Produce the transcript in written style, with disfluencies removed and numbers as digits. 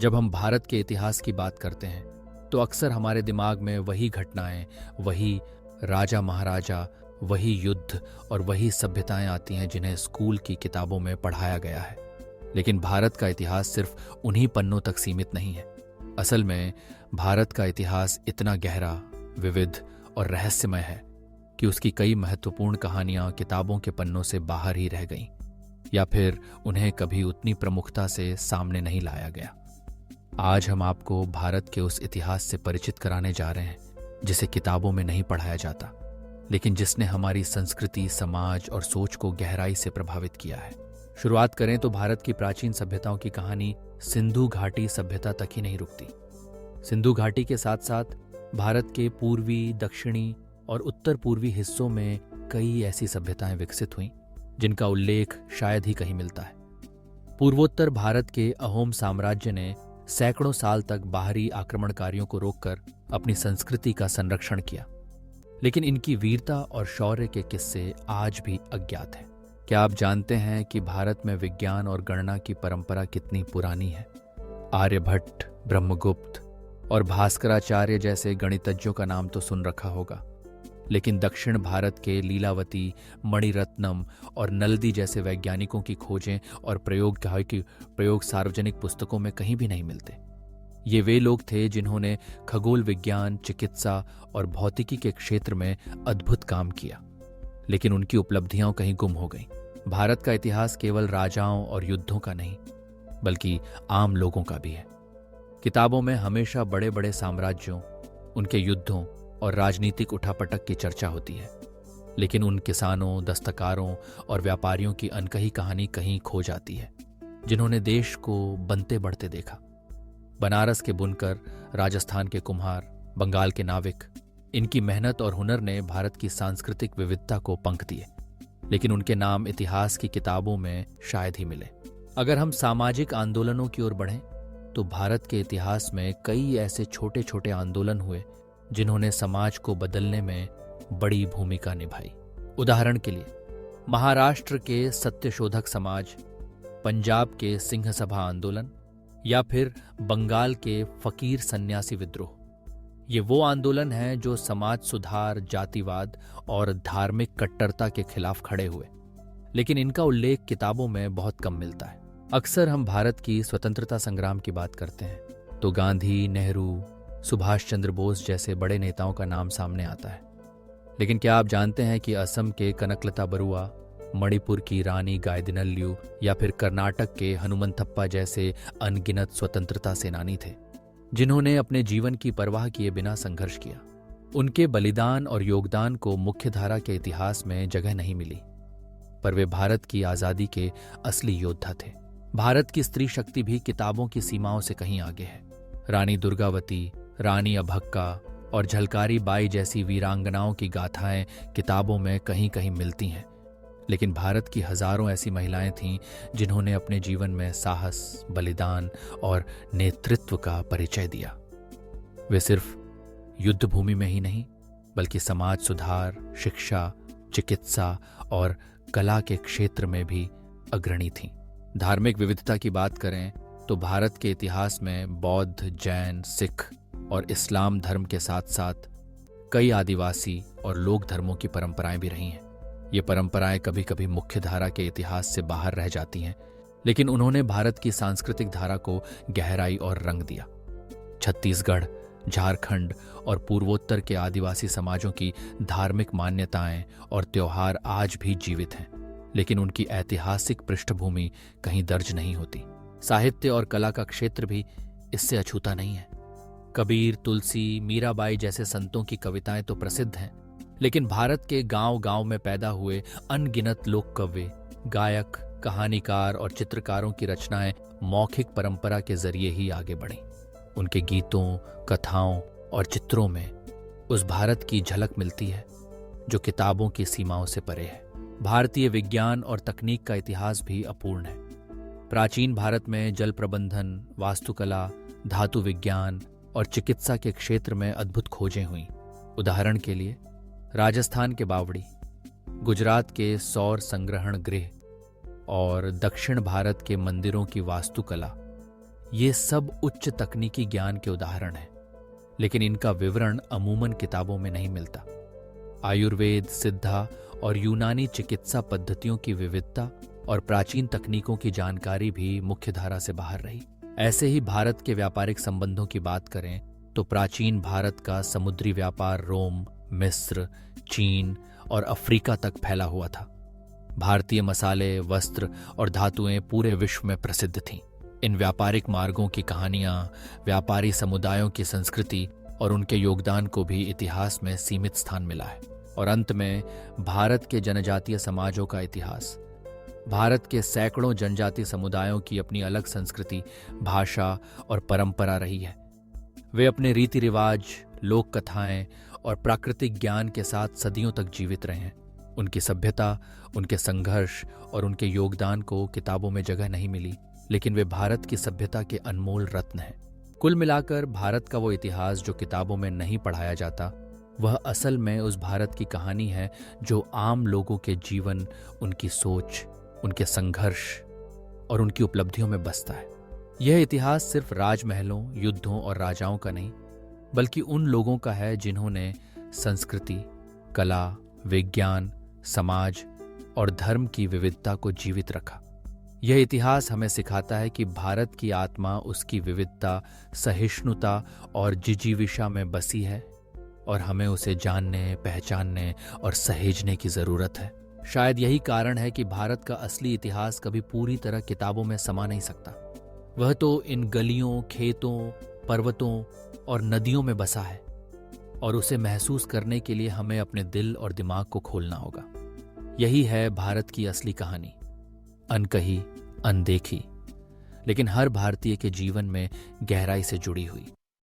जब हम भारत के इतिहास की बात करते हैं तो अक्सर हमारे दिमाग में वही घटनाएं, वही राजा महाराजा, वही युद्ध और वही सभ्यताएं आती हैं जिन्हें स्कूल की किताबों में पढ़ाया गया है। लेकिन भारत का इतिहास सिर्फ उन्हीं पन्नों तक सीमित नहीं है। असल में भारत का इतिहास इतना गहरा, विविध और रहस्यमय है कि उसकी कई महत्वपूर्ण कहानियां किताबों के पन्नों से बाहर ही रह गईं, या फिर उन्हें कभी उतनी प्रमुखता से सामने नहीं लाया गया। आज हम आपको भारत के उस इतिहास से परिचित कराने जा रहे हैं जिसे किताबों में नहीं पढ़ाया जाता, लेकिन जिसने हमारी संस्कृति, समाज और सोच को गहराई से प्रभावित किया है। शुरुआत करें तो भारत की प्राचीन सभ्यताओं की कहानी सिंधु घाटी सभ्यता तक ही नहीं रुकती। सिंधु घाटी के साथ साथ भारत के पूर्वी, दक्षिणी और उत्तर पूर्वी हिस्सों में कई ऐसी सभ्यताएं विकसित हुईं जिनका उल्लेख शायद ही कहीं मिलता है। पूर्वोत्तर भारत के अहोम साम्राज्य ने सैकड़ों साल तक बाहरी आक्रमणकारियों को रोककर अपनी संस्कृति का संरक्षण किया, लेकिन इनकी वीरता और शौर्य के किस्से आज भी अज्ञात हैं। क्या आप जानते हैं कि भारत में विज्ञान और गणना की परंपरा कितनी पुरानी है? आर्यभट्ट, ब्रह्मगुप्त और भास्कराचार्य जैसे गणितज्ञों का नाम तो सुन रखा होगा, लेकिन दक्षिण भारत के लीलावती, मणिरत्नम और नल्दी जैसे वैज्ञानिकों की खोजें और प्रयोग सार्वजनिक पुस्तकों में कहीं भी नहीं मिलते। ये वे लोग थे जिन्होंने खगोल विज्ञान, चिकित्सा और भौतिकी के क्षेत्र में अद्भुत काम किया, लेकिन उनकी उपलब्धियां कहीं गुम हो गईं। भारत का इतिहास केवल राजाओं और युद्धों का नहीं, बल्कि आम लोगों का भी है। किताबों में हमेशा बड़े बड़े साम्राज्यों, उनके युद्धों और राजनीतिक उठापटक की चर्चा होती है, लेकिन उन किसानों, दस्तकारों और व्यापारियों की अनकही कहानी कहीं खो जाती है, जिन्होंने देश को बनते बढ़ते देखा। बनारस के बुनकर, राजस्थान के कुम्हार, बंगाल के नाविक, इनकी मेहनत और हुनर ने भारत की सांस्कृतिक विविधता को पंख दिए, लेकिन उनके नाम इतिहास की किताबों में शायद ही मिले। अगर हम सामाजिक आंदोलनों की ओर बढ़ें तो भारत के इतिहास में कई ऐसे छोटे छोटे आंदोलन हुए जिन्होंने समाज को बदलने में बड़ी भूमिका निभाई। उदाहरण के लिए महाराष्ट्र के सत्यशोधक समाज, पंजाब के सिंह सभा आंदोलन या फिर बंगाल के फकीर सन्यासी विद्रोह। ये वो आंदोलन हैं जो समाज सुधार, जातिवाद और धार्मिक कट्टरता के खिलाफ खड़े हुए, लेकिन इनका उल्लेख किताबों में बहुत कम मिलता है। अक्सर हम भारत की स्वतंत्रता संग्राम की बात करते हैं तो गांधी, नेहरू, सुभाष चंद्र बोस जैसे बड़े नेताओं का नाम सामने आता है, लेकिन क्या आप जानते हैं कि असम के कनकलता बरुआ, मणिपुर की रानी गाइदिनल्यू या फिर कर्नाटक के हनुमंथप्पा जैसे अनगिनत स्वतंत्रता सेनानी थे जिन्होंने अपने जीवन की परवाह किए बिना संघर्ष किया। उनके बलिदान और योगदान को मुख्यधारा के इतिहास में जगह नहीं मिली, पर वे भारत की आजादी के असली योद्धा थे। भारत की स्त्री शक्ति भी किताबों की सीमाओं से कहीं आगे है। रानी दुर्गावती, रानी अभक्का और झलकारी बाई जैसी वीरांगनाओं की गाथाएं किताबों में कहीं कहीं मिलती हैं, लेकिन भारत की हजारों ऐसी महिलाएं थीं जिन्होंने अपने जीवन में साहस, बलिदान और नेतृत्व का परिचय दिया। वे सिर्फ युद्ध भूमि में ही नहीं, बल्कि समाज सुधार, शिक्षा, चिकित्सा और कला के क्षेत्र में भी अग्रणी थीं। धार्मिक विविधता की बात करें तो भारत के इतिहास में बौद्ध, जैन, सिख और इस्लाम धर्म के साथ साथ कई आदिवासी और लोक धर्मों की परंपराएं भी रही हैं। ये परंपराएं कभी कभी मुख्यधारा के इतिहास से बाहर रह जाती हैं, लेकिन उन्होंने भारत की सांस्कृतिक धारा को गहराई और रंग दिया। छत्तीसगढ़, झारखंड और पूर्वोत्तर के आदिवासी समाजों की धार्मिक मान्यताएं और त्योहार आज भी जीवित हैं, लेकिन उनकी ऐतिहासिक पृष्ठभूमि कहीं दर्ज नहीं होती। साहित्य और कला का क्षेत्र भी इससे अछूता नहीं है। कबीर, तुलसी, मीराबाई जैसे संतों की कविताएं तो प्रसिद्ध हैं, लेकिन भारत के गांव गांव में पैदा हुए अनगिनत लोक कवि, गायक, कहानीकार और चित्रकारों की रचनाएं मौखिक परंपरा के जरिए ही आगे बढ़ीं। उनके गीतों, कथाओं और चित्रों में उस भारत की झलक मिलती है जो किताबों की सीमाओं से परे है। भारतीय विज्ञान और तकनीक का इतिहास भी अपूर्ण है। प्राचीन भारत में जल प्रबंधन, वास्तुकला, धातु विज्ञान और चिकित्सा के क्षेत्र में अद्भुत खोजें हुईं। उदाहरण के लिए राजस्थान के बावड़ी, गुजरात के सौर संग्रहण गृह और दक्षिण भारत के मंदिरों की वास्तुकला, ये सब उच्च तकनीकी ज्ञान के उदाहरण हैं, लेकिन इनका विवरण अमूमन किताबों में नहीं मिलता। आयुर्वेद, सिद्धा और यूनानी चिकित्सा पद्धतियों की विविधता और प्राचीन तकनीकों की जानकारी भी मुख्यधारा से बाहर रही। ऐसे ही भारत के व्यापारिक संबंधों की बात करें तो प्राचीन भारत का समुद्री व्यापार रोम, मिस्र, चीन और अफ्रीका तक फैला हुआ था। भारतीय मसाले, वस्त्र और धातुएं पूरे विश्व में प्रसिद्ध थीं। इन व्यापारिक मार्गों की कहानियां, व्यापारी समुदायों की संस्कृति और उनके योगदान को भी इतिहास में सीमित स्थान मिला है। और अंत में भारत के जनजातीय समाजों का इतिहास। भारत के सैकड़ों जनजातीय समुदायों की अपनी अलग संस्कृति, भाषा और परंपरा रही है। वे अपने रीति रिवाज, लोक कथाएं और प्राकृतिक ज्ञान के साथ सदियों तक जीवित रहे हैं। उनकी सभ्यता, उनके संघर्ष और उनके योगदान को किताबों में जगह नहीं मिली, लेकिन वे भारत की सभ्यता के अनमोल रत्न हैं। कुल मिलाकर भारत का वो इतिहास जो किताबों में नहीं पढ़ाया जाता, वह असल में उस भारत की कहानी है जो आम लोगों के जीवन, उनकी सोच, उनके संघर्ष और उनकी उपलब्धियों में बसता है। यह इतिहास सिर्फ राजमहलों, युद्धों और राजाओं का नहीं, बल्कि उन लोगों का है जिन्होंने संस्कृति, कला, विज्ञान, समाज और धर्म की विविधता को जीवित रखा। यह इतिहास हमें सिखाता है कि भारत की आत्मा उसकी विविधता, सहिष्णुता और जिजीविषा में बसी है और हमें उसे जानने, पहचानने और सहेजने की जरूरत है। शायद यही कारण है कि भारत का असली इतिहास कभी पूरी तरह किताबों में समा नहीं सकता। वह तो इन गलियों, खेतों, पर्वतों और नदियों में बसा है और उसे महसूस करने के लिए हमें अपने दिल और दिमाग को खोलना होगा। यही है भारत की असली कहानी, अनकही, अनदेखी, लेकिन हर भारतीय के जीवन में गहराई से जुड़ी हुई।